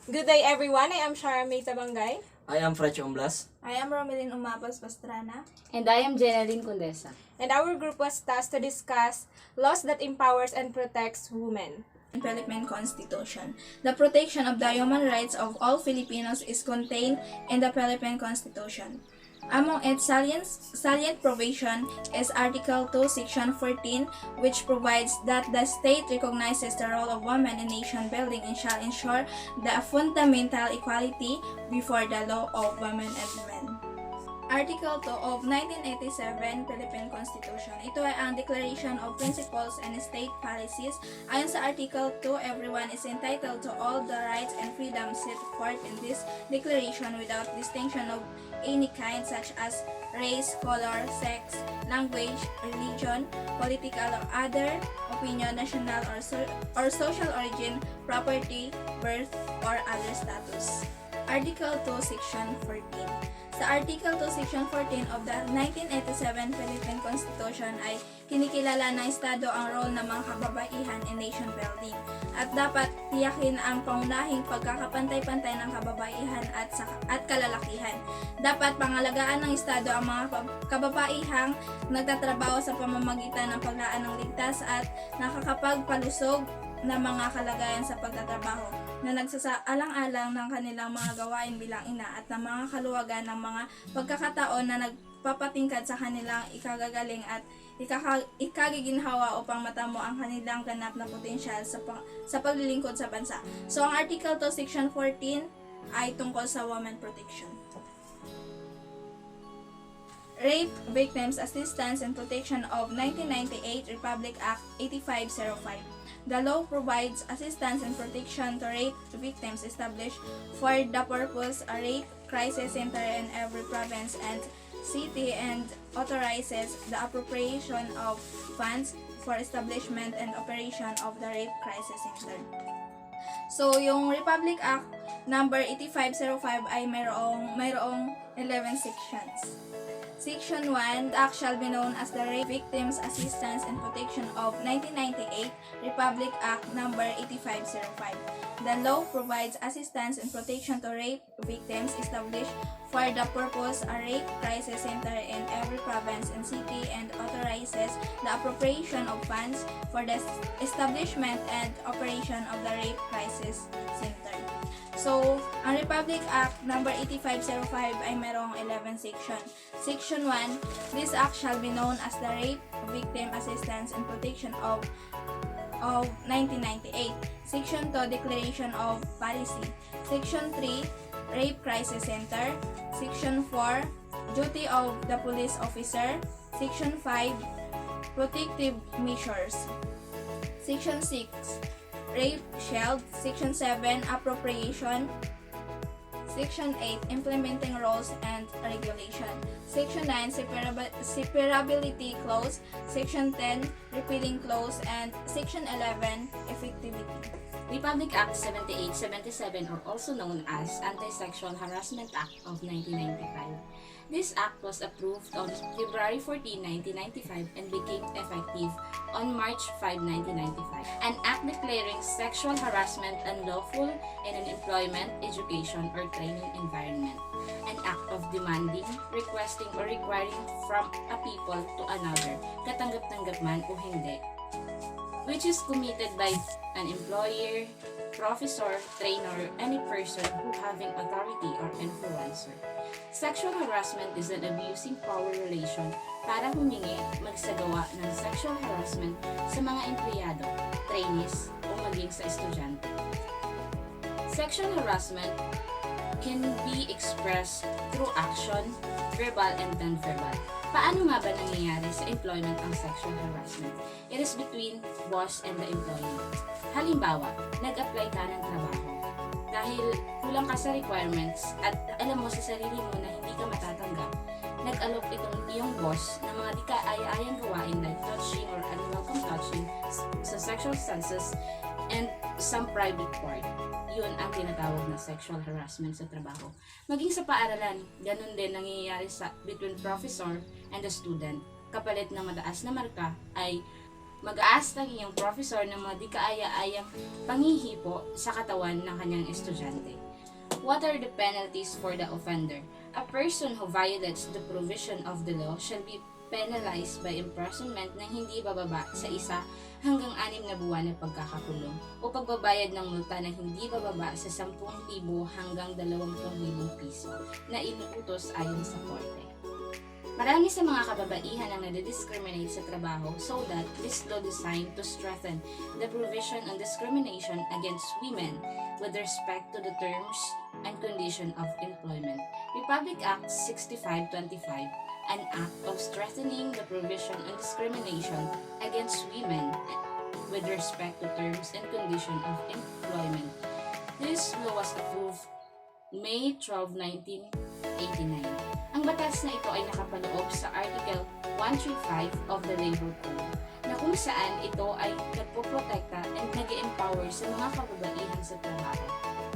Good day everyone, I am Shara May Tabangay. I am Fracho Umblas. I am Romelyn Umapas Pastrana. And I am Jeneline Condesa. And our group was tasked to discuss laws that empowers and protects women. Philippine Constitution. The protection of the human rights of all Filipinos is contained in the Philippine Constitution. Among its salient provision is Article 2, Section 14, which provides that the state recognizes the role of women in nation building and shall ensure the fundamental equality before the law of women and men. Article 2 of 1987 Philippine Constitution. Ito ay ang Declaration of Principles and State Policies. Ayon sa Article 2, everyone is entitled to all the rights and freedoms set forth in this declaration without distinction of any kind such as race, color, sex, language, religion, political or other opinion, national or social origin, property, birth, or other status. Article 2, Section 14. Sa Article 2, Section 14 of the 1987 Philippine Constitution ay kinikilala ng Estado ang role ng mga kababaihan in nation building at dapat tiyakin ang pangunahing pagkakapantay-pantay ng kababaihan at kalalakihan. Dapat pangalagaan ng Estado ang mga kababaihang nagtatrabaho sa pamamagitan ng paglaan ng ligtas at nakakapagpalusog na mga kalagayan sa pagtatrabaho na nagsasaalang-alang ng kanilang mga gawain bilang ina at ng mga kaluwagan ng mga pagkakataon na nagpapatingkad sa kanilang ikagagaling at ikagiginhawa upang matamo ang kanilang ganap na potensyal sa paglilingkod sa bansa. So, ang Article 2, Section 14 ay tungkol sa women protection. Rape Victims Assistance and Protection of 1998 Republic Act 8505. The law provides assistance and protection to rape victims established for the purpose a rape crisis center in every province and city and authorizes the appropriation of funds for establishment and operation of the rape crisis center. So, yung Republic Act number 8505 ay mayroong 11 sections. Section 1, the act shall be known as the Rape Victims Assistance and Protection of 1998 Republic Act number 8505. The law provides assistance and protection to rape victims established for the purpose a rape crisis center in every province and city and authorizes the appropriation of funds for the establishment and operation of the rape crisis center. So, ang Republic Act number 8505 ay mayroong 11 section. Section 1, this act shall be known as the Rape Victim Assistance and Protection of 1998. Section 2, Declaration of Policy. Section 3, Rape Crisis Center. Section 4, Duty of the Police Officer. Section 5, Protective Measures. Section 6, Rape Shield. Section 7, Appropriation. Section 8, Implementing Rules and Regulation. Section 9, Separability Clause. Section 10, Repealing Clause. And Section 11, Effectivity. Republic Act 7877, or also known as Anti-Sexual Harassment Act of 1995. This act was approved on February 14, 1995 and became effective on March 5, 1995. An act declaring sexual harassment unlawful in an employment, education, or training environment. An act of demanding, requesting, or requiring from a people to another, katanggap-tanggap man o hindi, which is committed by an employer, professor, trainer, any person who having authority or influencer. Sexual harassment is an abusing power relation para humingi, magsagawa ng sexual harassment sa mga empleyado, trainees, o maging sa estudyante. Sexual harassment can be expressed through action, verbal and non-verbal. Paano nga ba nangyayari sa employment ang sexual harassment? It is between boss and the employee. Halimbawa, nag-apply ka ng trabaho. Dahil kulang ka sa requirements at alam mo sa sarili mo na hindi ka matatanggap, nag-alok itong iyong boss ng mga di ka aya-ayang gawain like touching or unwelcome touching sa sexual senses and some private part. Yun ang tinatawag na sexual harassment sa trabaho. Maging sa paaralan, ganun din nangyayari sa between professor and the student. Kapalit ng mataas na marka ay mag-aas lagi yung professor ng mga di kaaya-ayang panghihipo sa katawan ng kanyang estudyante. What are the penalties for the offender? A person who violates the provision of the law shall be penalized by imprisonment na hindi bababa sa 1 hanggang 6 na buwan na pagkakakulong o pagbabayad ng multa na hindi bababa sa 10,000 hanggang 20,000 piso na inuutos ayon sa korte. Marami sa mga kababaihan ang nade-discriminate sa trabaho so that this law designed to strengthen the provision on discrimination against women with respect to the terms and condition of employment. Republic Act 6525, an act of strengthening the provision on discrimination against women with respect to terms and condition of employment. This law was approved May 12, 1989. Ang batas na ito ay nakapaloob sa Article 135 of the Labor Code, na kung saan ito ay nagpoprotekta and nag-empower sa mga kababaihan sa trabaho.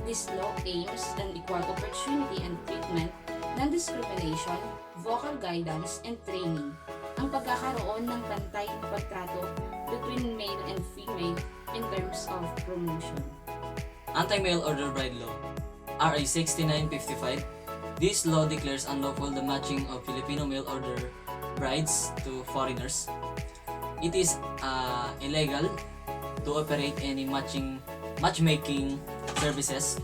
This law aims at equal opportunity and treatment, non-discrimination, vocal guidance, and training. Ang pagkakaroon ng pantay na pagtrato between male and female in terms of promotion. Anti-Mail Order Bride Law, RA 6955. This law declares unlawful the matching of Filipino mail order brides to foreigners. It is illegal to operate any matchmaking services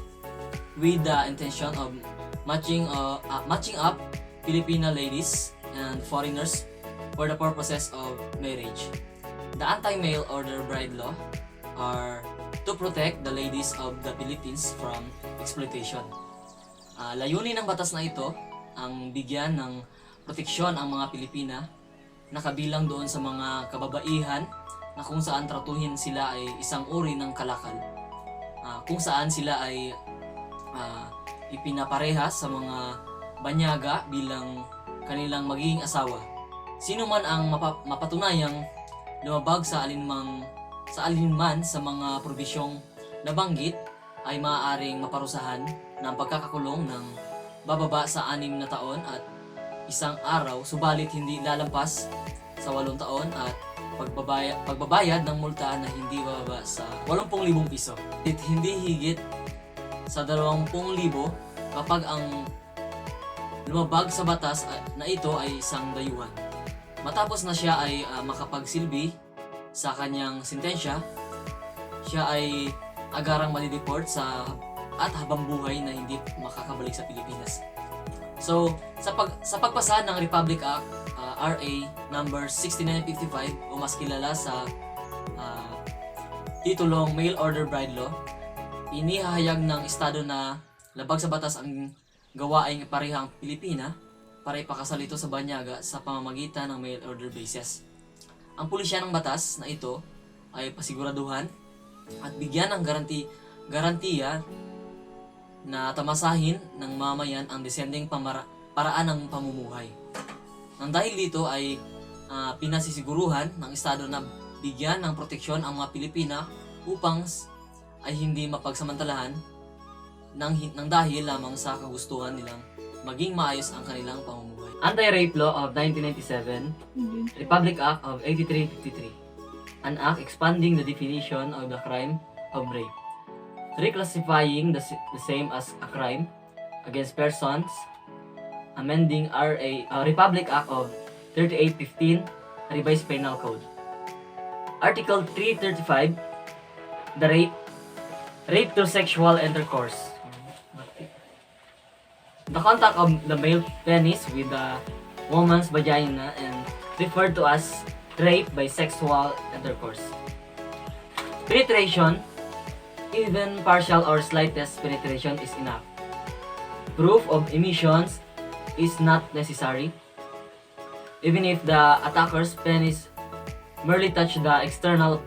with the intention of matching up Filipino ladies and foreigners for the purposes of marriage. The Anti-Mail Order Bride Law are to protect the ladies of the Philippines from exploitation. Layunin ng batas na ito ang bigyan ng proteksyon ang mga Pilipina na kabilang doon sa mga kababaihan na kung saan tratuhin sila ay isang uri ng kalakal, kung saan sila ay ipinaparehas sa mga banyaga bilang kanilang magiging asawa. Sino man ang mapatunayang lumabag sa alinman sa mga probisyong nabanggit ay maaaring maparusahan ng pagkakakulong ng bababa sa 6 na taon at 1 araw, subalit hindi lalampas sa 8 taon at pagbabayad ng multa na hindi bababa sa 80,000 piso. Hindi higit sa 20,000 kapag ang lumabag sa batas na ito ay isang dayuhan. Matapos na siya ay makapagsilbi sa kanyang sentensya, siya ay agarang madideport at habang buhay na hindi makakabalik sa Pilipinas. So, sa pagpasa ng Republic Act RA number 6955 o mas kilala sa titulong Mail Order Bride Law, inihahayag ng estado na labag sa batas ang gawaing parehang Pilipina para ipakasal ito sa banyaga sa pamamagitan ng mail order basis. Ang pulisya ng batas na ito ay pasiguraduhan at bigyan ng garantiya na tamasahin ng mamayan ang descending paraan ng pamumuhay. Nang dahil dito ay pinasisiguruhan ng Estado na bigyan ng proteksyon ang mga Pilipina upang ay hindi mapagsamantalahan ng dahil lamang sa kagustuhan nilang maging maayos ang kanilang pamumuhay. Anti-Rape Law of 1997, Republic Act of 8353, an act expanding the definition of the crime of rape, reclassifying the same as a crime against persons, amending Republic Act of 3815, Revised Penal Code. Article 335, the rape through sexual intercourse. The contact of the male penis with the woman's vagina and referred to as rape by sexual intercourse. Penetration, even partial or slightest penetration is enough. Proof of emissions is not necessary, even if the attacker's penis merely touched the external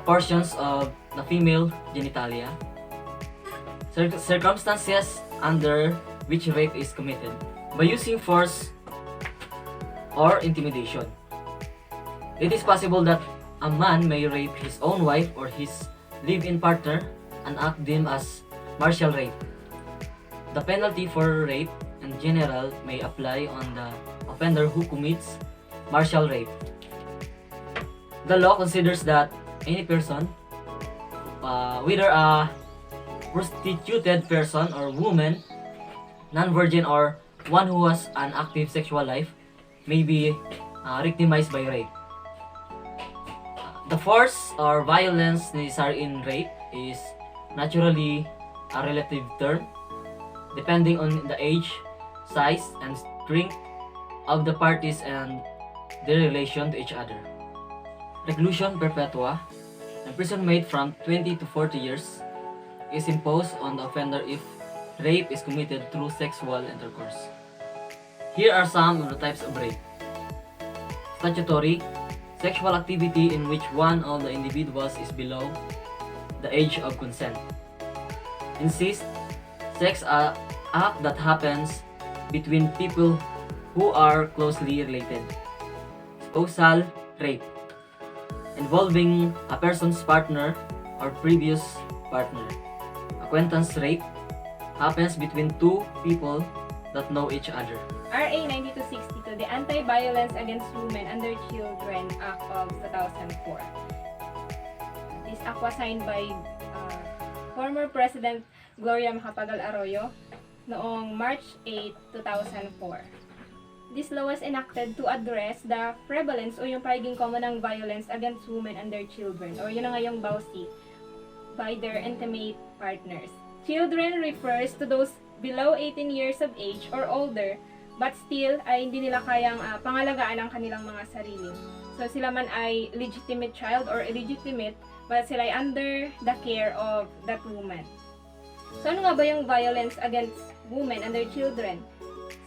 portions of the female genitalia. Circumstances under which rape is committed by using force or intimidation. It is possible that a man may rape his own wife or his live-in partner, an act deemed as martial rape. The penalty for rape in general may apply on the offender who commits martial rape. The law considers that any person, whether a prostituted person or woman, non-virgin or one who has an active sexual life, may be victimized by rape. The force or violence necessary in rape is naturally a relative term, depending on the age, size, and strength of the parties and their relation to each other. Reclusion perpetua, imprisonment from 20 to 40 years, is imposed on the offender if rape is committed through sexual intercourse. Here are some of the types of rape. Statutory, sexual activity in which one of the individuals is below the age of consent. Incest, sex act that happens between people who are closely related. Spousal rape, involving a person's partner or previous partner. Acquaintance rape happens between two people that know each other. RA 9262, the Anti-Violence Against Women and Their Children Act of 2004. This act was signed by former President Gloria Macapagal Arroyo noong March 8, 2004. This law was enacted to address the prevalence o yung pagiging common ng violence against women and their children, or yun na nga yung BAUSI, by their intimate partners. Children refers to those below 18 years of age or older, but still ay hindi nila kayang pangalagaan ang kanilang mga sarili. So sila man ay legitimate child or illegitimate, but sila ay under the care of that woman. So ano nga ba yung violence against women and their children?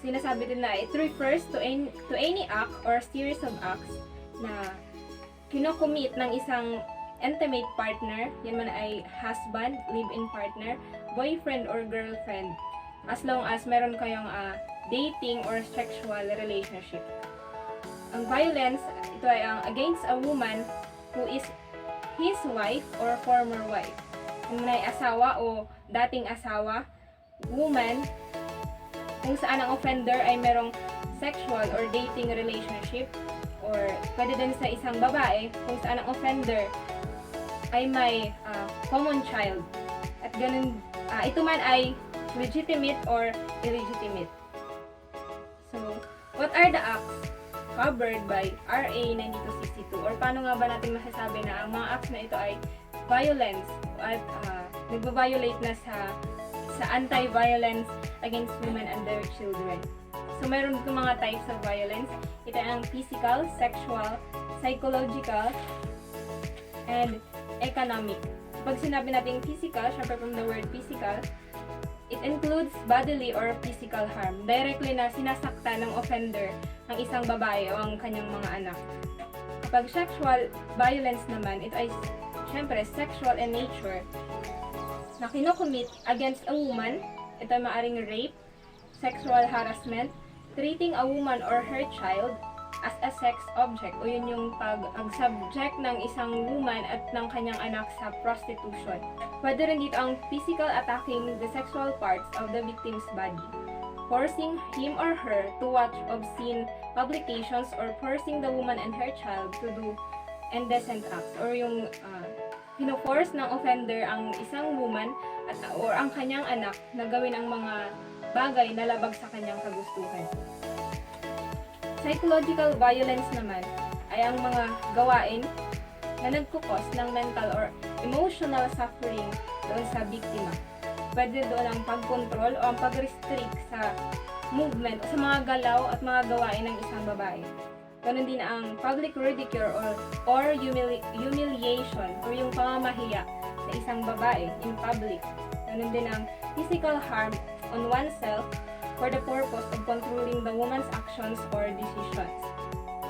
Sinasabi din na it refers to any act or series of acts na kinocommit ng isang intimate partner, yan man ay husband, live-in partner, boyfriend or girlfriend, as long as meron kayong dating or sexual relationship. Ang violence, ito ay against a woman who is his wife or former wife. Kung may asawa o dating asawa, woman, kung saan ang offender ay merong sexual or dating relationship, or pwede din sa isang babae kung saan ang offender ay may common child. At ganun, ito man ay legitimate or illegitimate. So, what are the acts covered by RA 9262? Or paano nga ba natin masasabi na ang mga acts na ito ay violence at nagbabiolate na sa anti-violence against women and their children? So, meron itong mga types of violence. Ito ay ang physical, sexual, psychological, and economic. Pag sinabi natin physical, syempre from the word physical, it includes bodily or physical harm. Directly na sinasaktan ng offender ang isang babae o ang kanyang mga anak. Kapag sexual violence naman, ito ay syempre sexual in nature na kinocommit against a woman. Ito ay maaring rape, sexual harassment, treating a woman or her child as a sex object, o yun yung pag-subject ng isang woman at ng kanyang anak sa prostitution. Pwede rin dito ang physical attacking the sexual parts of the victim's body, forcing him or her to watch obscene publications, or forcing the woman and her child to do indecent acts, or yung pino-force ng offender ang isang woman or ang kanyang anak na gawin ang mga bagay na labag sa kanyang kagustuhan. Psychological violence naman ay ang mga gawain na nagkukos ng mental or emotional suffering doon sa biktima. Pwede doon ang pagkontrol o ang pag-restrict sa movement o sa mga galaw at mga gawain ng isang babae. Ganun din ang public ridicule or humiliation, o yung pamamahiya sa isang babae in public. Ganun din ang physical harm on oneself for the purpose of controlling the woman's actions or decisions.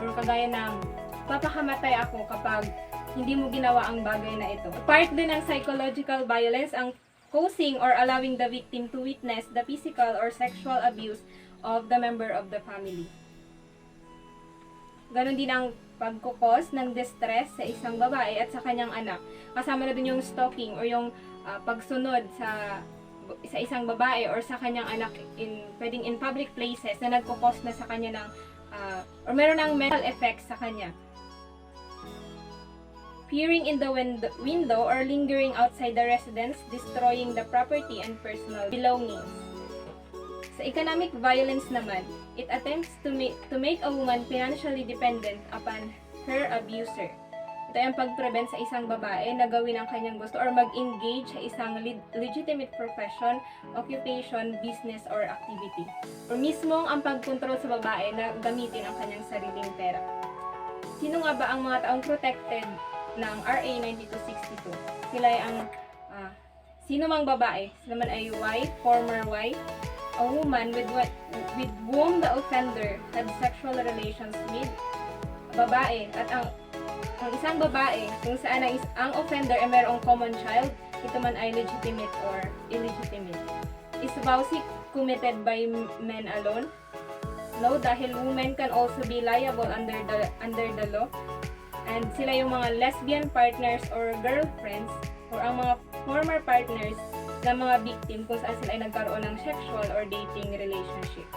Or kagaya ng papakamatay ako kapag hindi mo ginawa ang bagay na ito. Part din ng psychological violence ang causing or allowing the victim to witness the physical or sexual abuse of the member of the family. Ganon din ang pagkukos ng distress sa isang babae at sa kanyang anak. Kasama na din yung stalking o yung pagsunod sa isang babae or sa kanyang anak pwedeng in public places na nagkukos na sa kanya ng or meron ng mental effects sa kanya. peering in the window or lingering outside the residence, destroying the property and personal belongings. Sa economic violence naman, it attempts to make a woman financially dependent upon her abuser. Ito ay ang pag-prevent sa isang babae na gawin ang kanyang gusto or mag-engage sa isang legitimate profession, occupation, business, or activity. Or mismong ang pag-control sa babae na gamitin ang kanyang sariling pera. Sino nga ba ang mga taong protected ng RA 9262? Sila ay ang sino mang babae, sila man ay wife, former wife, a woman with whom the offender had sexual relations with, babae, at ang isang babae kung saan ang offender ay mayroong common child, ito man ay legitimate or illegitimate. Is vowsy committed by men alone? No, dahil women can also be liable under the law. And sila yung mga lesbian partners or girlfriends or ang mga former partners ng mga victim kung saan sila ay nagkaroon ng sexual or dating relationship.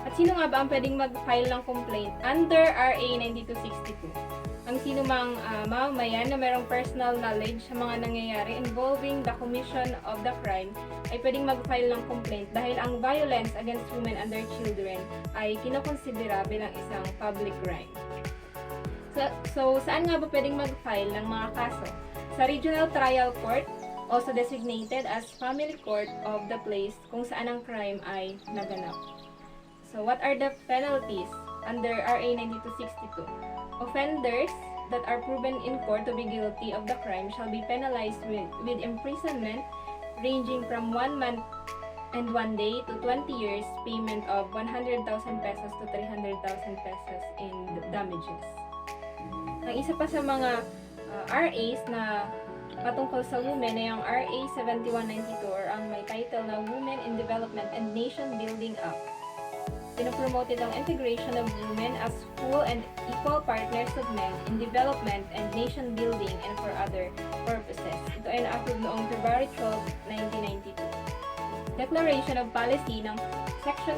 At sino nga ba ang pwedeng mag-file ng complaint under RA 9262? Ang sino mang mamamayan na mayroong personal knowledge sa mga nangyayari involving the commission of the crime ay pwedeng mag-file ng complaint dahil ang violence against women and their children ay kinokonsidera bilang isang public crime. So saan nga ba pwedeng mag-file ng mga kaso? Sa Regional Trial Court, also designated as family court of the place kung saan ang crime ay naganap. So what are the penalties under RA 9262? Offenders that are proven in court to be guilty of the crime shall be penalized with imprisonment ranging from 1 month and 1 day to 20 years, payment of 100,000 pesos to 300,000 pesos in damages. Ang isa pa sa mga RAs na patungkol sa women ay ang RA 7192 or ang may title na Women in Development and Nation Building Act. Pinopromoted ang integration of women as full and equal partners of men in development and nation building and for other purposes. Ito ay na-approve noong February 12, 1992. Declaration of Policy ng Section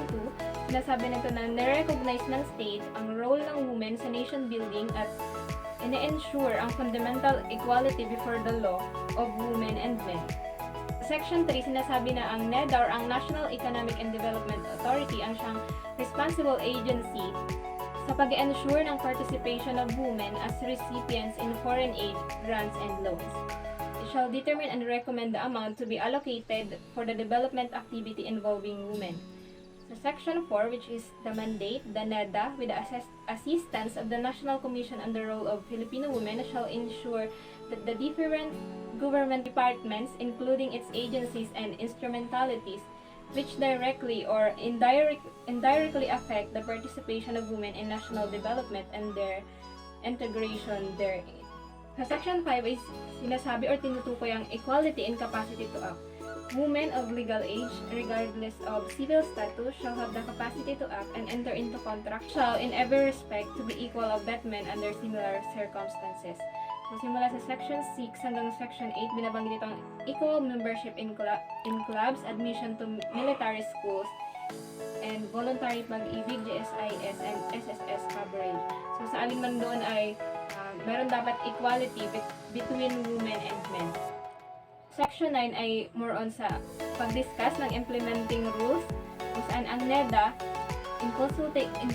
2, sinasabi nito na nare-recognize ng state ang role ng women sa nation building at ine-ensure ang fundamental equality before the law of women and men. Section 3, sinasabi na ang NEDA or ang National Economic and Development Authority ang siyang responsible agency sa pag-ensure ng participation of women as recipients in foreign aid, grants, and loans. It shall determine and recommend the amount to be allocated for the development activity involving women. So Section 4, which is the mandate, the NEDA, with the assistance of the National Commission on the Role of Filipino Women, shall ensure that the different government departments, including its agencies and instrumentalities, which directly or indirectly affect the participation of women in national development and their integration therein. Sa Section 5 is sinasabi or tinutukoy ang equality and capacity to act. Women of legal age, regardless of civil status, shall have the capacity to act and enter into contract, shall in every respect to be equal of that men under similar circumstances. So, simula sa Section 6 hanggang Section 8, binabanggit itong equal membership in clubs, admission to military schools, and voluntary pag-ibig, GSIS, and SSS coverage. So, sa alin man doon ay meron dapat equality between women and men. Section 9 ay more on sa pag-discuss ng implementing rules kung saan ang NEDA in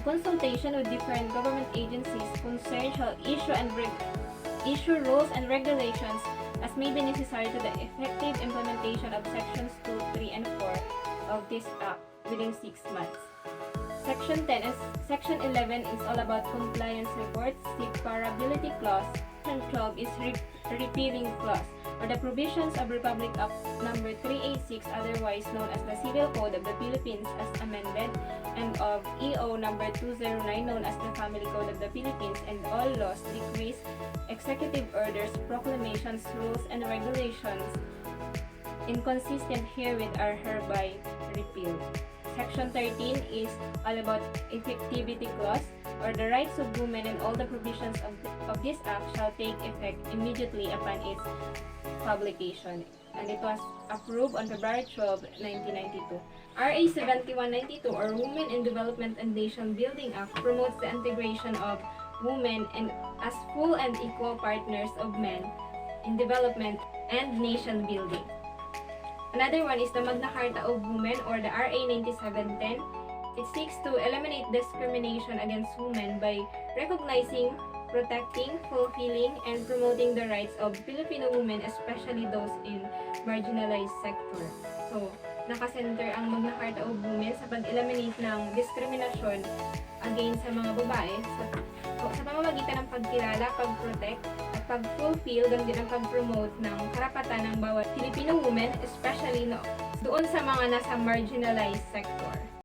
consultation with different government agencies concerned shall issue rules and regulations as may be necessary to the effective implementation of Sections 2, 3, and 4 of this Act within 6 months. Section 10 and Section 11 is all about compliance reports, separability clause, and 12 is repealing clause, or the provisions of Republic Act number 386, otherwise known as the Civil Code of the Philippines as amended, and of EO number 209 known as the Family Code of the Philippines, and all laws, decrees, executive orders, proclamations, rules, and regulations inconsistent herewith are hereby repealed. Section 13 is all about effectivity clause, or the rights of women and all the provisions of this act shall take effect immediately upon its publication. And it was approved on February 12, 1992. RA 7192 or Women in Development and Nation Building Act promotes the integration of women and as full and equal partners of men in development and nation building. Another one is the Magna Carta of Women or the RA 9710. It seeks to eliminate discrimination against women by recognizing, protecting, fulfilling, and promoting the rights of Filipino women, especially those in marginalized sector. So, nakasenter ang Magna Carta of Women sa pag-eliminate ng diskriminasyon against sa mga babae sa pamamagitan ng pagkilala, pag-protect, at pag-fulfill, ganun din ang pag-promote ng karapatan ng bawat Filipino woman, especially doon sa mga nasa marginalized sector.